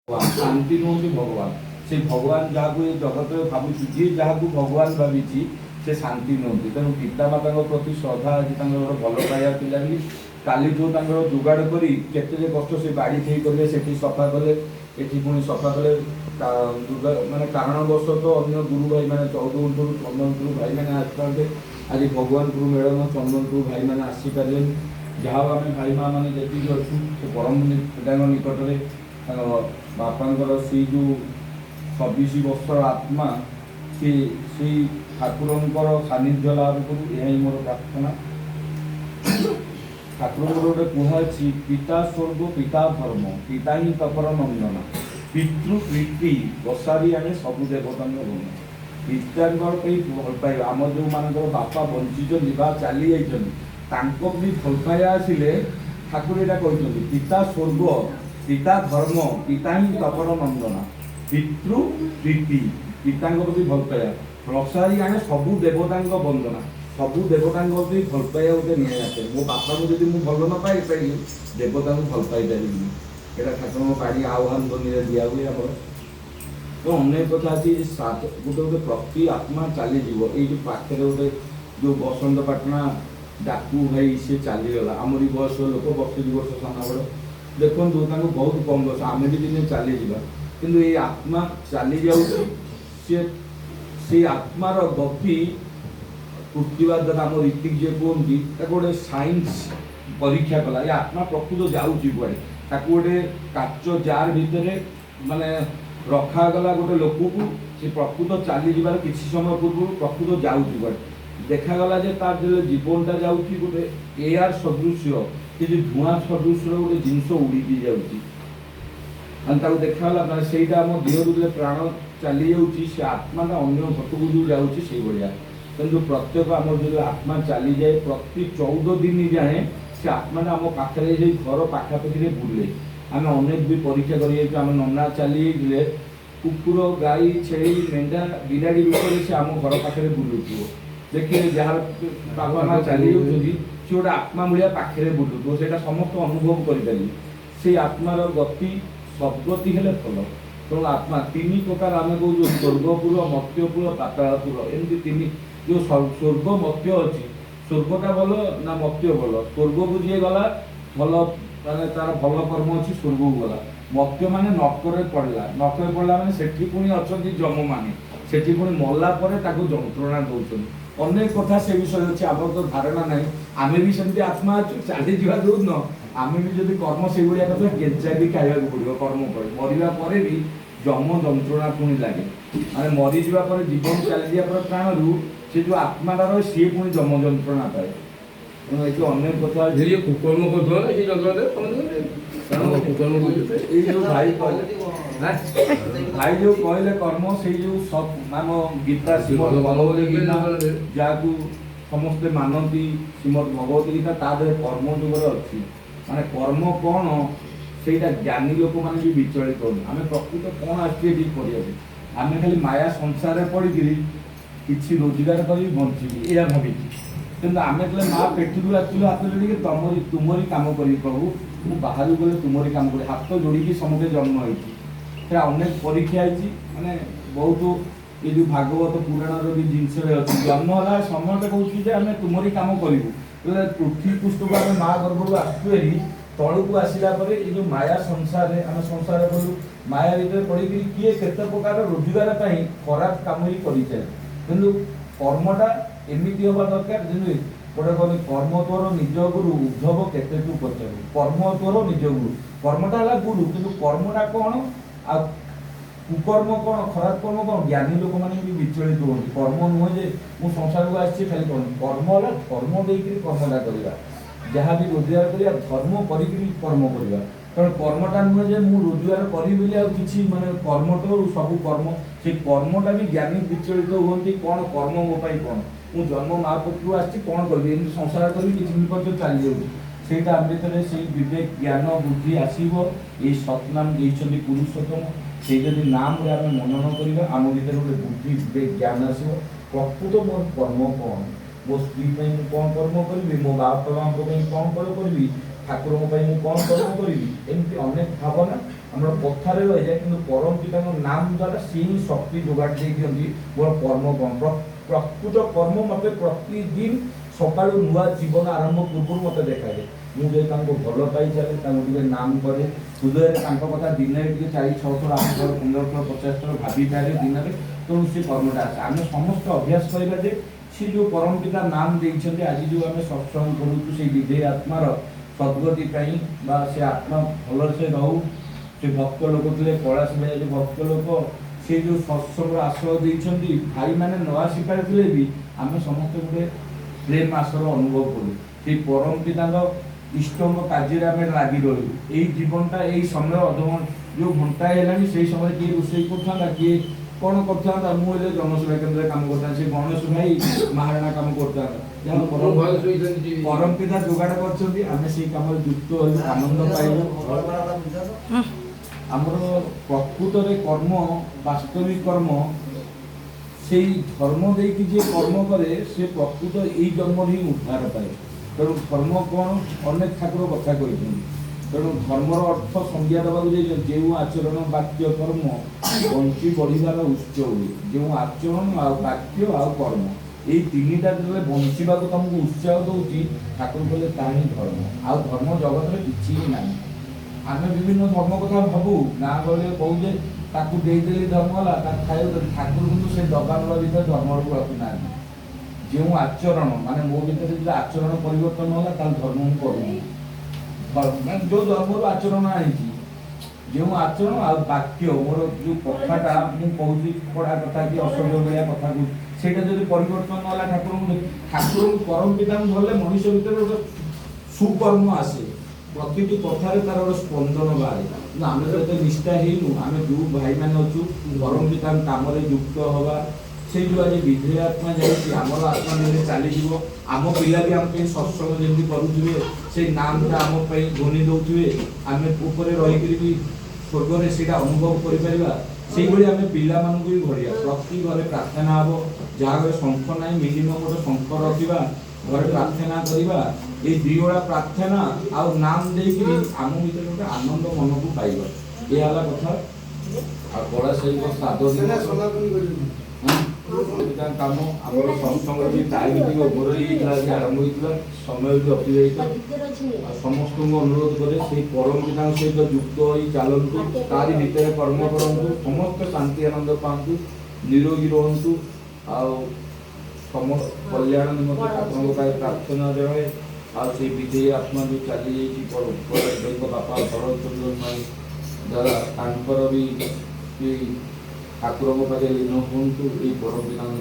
शांति नुहति भगवान से भगवान जहाँ को जगत में भावुँ जी जहाँ को भगवान भावी से शांति नुहति तेणु पितामाता प्रति श्रद्धा आज भल पाइबा पिला काली जो जोगाड़ कर केते कष्ट से बाड़ी ठे कले से सफा कले ये पुणी सफा कले माने कारणवश तो अन्य गुरु भाई मैंने 14 चंदनपुर भाई मैंने आसते आज भगवानपुर मेलन चंदनपुर भाई मैंने आसीपारे जहाँ आम भाई माँ मैंने जी अच्छु से परम पिता निकट में बापांकर से जो 26 वर्षर आत्मा से ठाकुरंकर सानिध्य लाभ करू यही मोर प्रार्थना। ठाकुर गोटे कहुच्छी पिता स्वर्ग पिता धर्म पिता ही तपर नंदना पितृप्रीति बसारी आने सबु देवता गुण पिता भल पाइबा आम जो मान बापा बंची चली जाइए भी भल पाइबा आसिले ठाकुर यहाँ कहते पिता स्वर्ग पिता धर्म पिता ही तपर नंदना पितृप्रीति पिता प्रति भल पाइबा प्रसारी आने सबु देवता वंदना सबु देवता भी भल पाइबा गोटे निजे मो बापा को जब मुझे भल न पाई पारि देवता को भल पाई पारि यहाँ ठाकुर पाड़ी आह्वान बनी दिया हुए आम तो अनेक कथा अच्छी गोटे गोटे प्रति आत्मा चलीज ये पाखे गोटे जो बसंत पाटना डाकू भाई सी चलीगला आमरी बयस लोक वर्ष 2 वर्ष साना बड़ देखो बहुत कम बस आम भी दिने चलीजा कि ये आत्मा चली जाए आत्मार गति पृथ्वीवाद आम ऋतिक जी कहते गोटे साइंस परीक्षा कला ये आत्मा प्रकृत जाऊँगी कड़े ताकू गोटे काच जार भितर माने रखागला गोटे लोक को से प्रकृत चली जाबार किसी समय पूर्व प्रकृत जाऊँगी कड़े देखागला जे तार जो जीवनटा जाऊँगी गोटे एआर सदृश्य कि धूआं सदृश्य गोटे जिनस उड़ी जाऊँगी देखागला मैंने से देहर प्राण चली जाऊँगी आत्माटा अन्य घटक जो जाऊँगी से भाया जो प्रत्येक आम जो आत्मा चली जाए प्रति 14 दिन जाए से आत्माटा आम पाखे घर पाखापाखि बुले आम अनेक भी परीक्षा कर नना चली कुकुर गाई छेली मेंढा बिराड़ी रूप से आम घर पाखे बुलुथो देखिए जार बाबा माँ चली जाऊँगी सी गोटे आत्मा भाया पाखे बुलुथो से समस्त अनुभव करें से आत्मार गति सद्गति हेल्ले भल तेणु आत्मा 3 प्रकार आम कौ स्वर्गपुर मर्त्यपुर पातालपुर एमती 3 जो स्वर्ग मर्त्य अच्छी स्वर्गटा भल ना मर्त्य भल स्वर्ग को जी गला भल माने तार भल कर्म अच्छी स्वर्ग को गला मर्त्य माने नकर पड़ा माने सेठी पुणी अच्छा जम माने सेठी पुणी मरला जंत्रणा दौरान अनेक कथा से विषय अच्छे आम तो धारणा ना आम भी सेमती आत्मा अच्छु चली जा जो न आम भी जब कर्म से भाया करते गेजा भी खावा पड़ो कर्म पर मरवा पर भी जम जंत्रणा पुणी लगे माने मरीजा पर जीवन चली जाए प्राण रू से जो आत्माटा रहे सी पुणी जम जंत्रणा पाए तेणु ये अनेक कथा कुकर्म भाई जो कहले कर्म से जो मान गीता श्रीमद भगवत गीता जहाँ समस्ते मानती श्रीमद भगवत गीता तादे कर्म जुगर अच्छी माने कर्म कौन से ज्ञानी लोक मैंने भी विचलित हो आम प्रकृत कौन आसमें आम खाली माया संसार पड़ी किसी रोजगार कर बंची या भावी कि आम जो माँ पेटी आसलु हाथ जोड़ी तुमरी कम कर प्रभु मुझे बाहर गले तुमरी कम कर हाथ जोड़ी समझे जन्म होती अनेक परीक्षा माने बहुत ये जो भागवत पुराण भी जिनस अच्छी जन्म है समय कहे आम तुमरी कम करूँ पृथ्वी पृष्ठ को आम माँ गर्भ आसुरी तलू को आसला ये जो माया संसार आम संसार कलु माया भर पड़ी किए केते प्रकार रोजगार खराब कम ही कर किंतु कर्मटा एमती हवा दरकार गोटे कहते कर्म तोर निज गुरु उद्धव केते तू पचारू कर्म तोर निज गुरु कर्मटा है गुरु किंतु कर्मटा कौन आ कुकर्म कौन खराब कर्म कौन ज्ञानी लोक मैंने भी विचलित होती कर्म नुहे जे मुझ संसार को आसी खाली कर्म है धर्म देकर कर्मटा करवा जहाँ भी रोजगार करा धर्म कर्म करवा कारण कर्मटा नुहे जे मुझ रोजगार करी कि माने कर्म तो सब कर्म से कर्मटा भी ज्ञानी विचलित होती कौन कर्म मो कौन मु जन्म माँ पुत्र आसी कौन करी संसार करी किसी विपद चली जाऊँ सेटा आम भर से विवेक ज्ञान बुद्धि आसो ये सतनाम देखते पुरुषोत्तम से जब नाम आम मनन करवा आम भर गोटे बुद्धि विवेक ज्ञान आसो प्रकृत मोर कर्म कौन मो स्त्री कौन कर्म करी मो बापा माँ कौन कर्म करी ठाकुर कौन कर्म करी एमती अनेक भावना ଆମର କଥାରେ ରହିଯାଏ, କିନ୍ତୁ ପରମ ପିତାଙ୍କ ନାମ ଦ୍ୱାରା ସିଏ ହିଁ ଶକ୍ତି ଯୋଗାଡ଼ ଦେଇ ଦିଅନ୍ତି ମୋର କର୍ମ କଣ। ପ୍ରକୃତ କର୍ମ ମୋତେ ପ୍ରତିଦିନ ସକାଳୁ ନୂଆ ଜୀବନ ଆରମ୍ଭ ପୂର୍ବରୁ ମୋତେ ଦେଖାଏ। ମୁଁ ଯଦି ତାଙ୍କୁ ଭଲ ପାଇ ଚାଲେ, ତାଙ୍କୁ ଟିକେ ନାମ କରେ, ହୃଦୟରେ ତାଙ୍କ କଥା ଦିନରେ ଟିକେ 4-6 ଥର 8 ଥର 15 ଥର 50 ଥର ଭାବିପାରେ ଦିନରେ, ତେଣୁ ସେ କର୍ମଟା ଆସେ। ଆମେ ସମସ୍ତେ ଅଭ୍ୟାସ କରିବା ଯେ ସେ ଯେଉଁ ପରମ ପିତା ନାମ ଦେଇଛନ୍ତି, ଆଜି ଯେଉଁ ଆମେ ସତ୍ସଙ୍ଗ କରୁଛୁ ସେଇ ବିଧେୟ ଆତ୍ମାର ସଦ୍ଗତି ପାଇଁ ବା ସେ ଆତ୍ମା ଭଲସେ ରହୁ। ସେ ଭକ୍ତ ଲୋକ ଥିଲେ, କୈଳାସ ଭାଇ ଭକ୍ତ ଲୋକ, ସେ ଯେଉଁ ସତ୍ସଙ୍ଗର ଆଶ୍ରୟ ଦେଇଛନ୍ତି, ଭାଇମାନେ ନ ଆସିପାରିଥିଲେ ବି ଆମେ ସମସ୍ତେ ଗୋଟେ ପ୍ରେମ ଆଶ୍ରୟ ଅନୁଭବ କରୁ। ସେଇ ପରମ ପିତାଙ୍କ ଇଷ୍ଟଙ୍କ କାର୍ଯ୍ୟରେ ଆମେ ଲାଗି ରହିବୁ। ଏଇ ଜୀବନଟା ଏଇ ସମୟ ଅଧଘଣ୍ଟା ଯେଉଁ ଘଣ୍ଟାଏ ହେଲାଣି, ସେଇ ସମୟରେ କିଏ ରୋଷେଇ କରୁଥାନ୍ତା, କିଏ କ'ଣ କରିଥାନ୍ତା, ମୁଁ ହେଲେ ଜନସେବା କେନ୍ଦ୍ରରେ କାମ କରିଥାନ୍ତି, ସେ ଗଣେଶ ଭାଇ ମହାରଣା କାମ କରିଥାନ୍ତା। ଯାହା ପରମ ପିତା ଯୋଗାଡ଼ କରିଛନ୍ତି, ଆମେ ସେଇ କାମରେ ଯୁକ୍ତ ହେଲୁ, ଆନନ୍ଦ ପାଇଲୁ। ଆମର ପ୍ରକୃତରେ କର୍ମ, ବାସ୍ତବିକ କର୍ମ, ସେଇ ଧର୍ମ ଦେଇକି ଯିଏ କର୍ମ କରେ ସେ ପ୍ରକୃତ ଏଇ ଜନ୍ମରେ ହିଁ ଉଦ୍ଧାର ପାଏ। ତେଣୁ ଧର୍ମ କ'ଣ, ଅନେକ ଠାକୁର କଥା କହିଛନ୍ତି। ତେଣୁ ଧର୍ମର ଅର୍ଥ ସଂଜ୍ଞା ଦେବାକୁ ଯାଇଛନ୍ତି, ଯେଉଁ ଆଚରଣ ବାକ୍ୟ କର୍ମ ବଞ୍ଚି ବଢ଼ିବାର ଉତ୍ସ ହୁଏ। ଯେଉଁ ଆଚରଣ ଆଉ ବାକ୍ୟ ଆଉ କର୍ମ, ଏଇ ତିନିଟା ଯେତେବେଳେ ବଞ୍ଚିବାକୁ ତମକୁ ଉତ୍ସାହ ଦେଉଛି, ଠାକୁର କହିଲେ ତାହା ହିଁ ଧର୍ମ। ଆଉ ଧର୍ମ ଜଗତରେ କିଛି ହିଁ ନାହିଁ। ଆମେ ବିଭିନ୍ନ ଧର୍ମ କଥା ଭାବୁ, ଗାଁ ଗହଳିରେ କହୁ ଯେ ତାକୁ ଦେଇଦେଲି ଧର୍ମ ହେଲା, ତାକୁ ଖାଇବାକୁ ଦେଲି। ଠାକୁର କିନ୍ତୁ ସେ ଦବାନଳ ଭିତରେ ଧର୍ମକୁ ରଖିନାହାନ୍ତି। ଯେଉଁ ଆଚରଣ, ମାନେ ମୋ ଭିତରେ ଯଦି ଆଚରଣ ପରିବର୍ତ୍ତନ ହେଲା, ତାହେଲେ ଧର୍ମ ମୁଁ କରୁନି। ଯେଉଁ ଧର୍ମରୁ ଆଚରଣ ଆଣିଛି, ଯେଉଁ ଆଚରଣ ଆଉ ବାକ୍ୟ, ମୋର ଯେଉଁ କଥାଟା ମୁଁ କହୁଛି ପଢ଼ା କଥା କି ଅସଭ୍ୟ ଭଳିଆ କଥା କହୁଛି, ସେଇଟା ଯଦି ପରିବର୍ତ୍ତନ ହେଲା, ଠାକୁରଙ୍କୁ ପରମ ପିତାଙ୍କୁ ଧରିଲେ ମଣିଷ ଭିତରେ ଗୋଟେ ସୁକର୍ମ ଆସେ। ପ୍ରତିଟି କଥାରେ ତାର ଗୋଟେ ସ୍ପନ୍ଦନ ବାହାରେ। କିନ୍ତୁ ଆମେ ତ ଏତେ ନିଷ୍ଠା ହେଇନୁ। ଆମେ ଯେଉଁ ଭାଇମାନେ ଅଛୁ ପରମ ପିତାଙ୍କ କାମରେ ଯୁକ୍ତ ହେବା, ସେଇ ଯେଉଁ ଆଜି ବିଧେୟ ଆତ୍ମା ଯାଇଛି, ଆମର ଆତ୍ମା ଯେମିତି ଚାଲିଯିବ, ଆମ ପିଲା ବି ଆମ ପାଇଁ ସତ୍ସଙ୍ଗ ଯେମିତି କରୁଥିବେ, ସେଇ ନାମଟା ଆମ ପାଇଁ ଧ୍ୱନି ଦେଉଥିବେ, ଆମେ ଉପରେ ରହିକରି ବି ସ୍ୱର୍ଗରେ ସେଇଟା ଅନୁଭବ କରିପାରିବା। ସେଇଭଳି ଆମେ ପିଲାମାନଙ୍କୁ ବି ଭରିବା। ପ୍ରତି ଘରେ ପ୍ରାର୍ଥନା ହେବ, ଯାହା ଘରେ ଶଙ୍ଖ ନାହିଁ ମିନିମମ୍ ଗୋଟେ ଶଙ୍ଖ ରଖିବା, ଘରେ ପ୍ରାର୍ଥନା କରିବା। এই ଦୁଇଓଳା ପ୍ରାର୍ଥନା ଆଉ ନାମ ଦେଇକି ଆମ ଭିତରେ ଗୋଟେ ଆନନ୍ଦ ମନକୁ ପାଇବା। ଏ ହେଲା କଥା। ଆଉ ବଡ଼ା ସେଇଙ୍କ ଶ୍ରାଦ୍ଧ ଦିନ କାମ ଆମର ସତ୍ସଙ୍ଗର ବି ଟାଇମ୍ ଟିକେ ଓଭର ହେଇଯାଇଥିଲା, ଆଜି ଆରମ୍ଭ ହେଇଥିଲା, ସମୟ ବି ଅତିବାହିତ। ଆଉ ସମସ୍ତଙ୍କୁ ଅନୁରୋଧ କରେ ସେଇ ପରମ ପିତାଙ୍କ ସହିତ ଯୁକ୍ତ ହୋଇ ଚାଲନ୍ତୁ, ତାରି ଭିତରେ କର୍ମ କରନ୍ତୁ, ସମସ୍ତେ ଶାନ୍ତି ଆନନ୍ଦ ପାଆନ୍ତୁ, ନିରୋଗୀ ରୁହନ୍ତୁ। ଆଉ ସମସ୍ତ କଲ୍ୟାଣ ନିମନ୍ତେ ଠାକୁରଙ୍କ ପାଇଁ ପ୍ରାର୍ଥନା ଜଣାଏ। ଆଉ ସେଇ ବିଧେୟ ଆତ୍ମା ଯେଉଁ ଚାଲିଯାଇଛି ଭାଇଙ୍କ ବାପା ଶରତ ଭାଇ ଦ୍ୱାରା, ତାଙ୍କର ବି ଠାକୁରଙ୍କ ପାଖରେ ଲୀନ ହୁଅନ୍ତୁ। ଏଇ ପରମ ପିତାଙ୍କ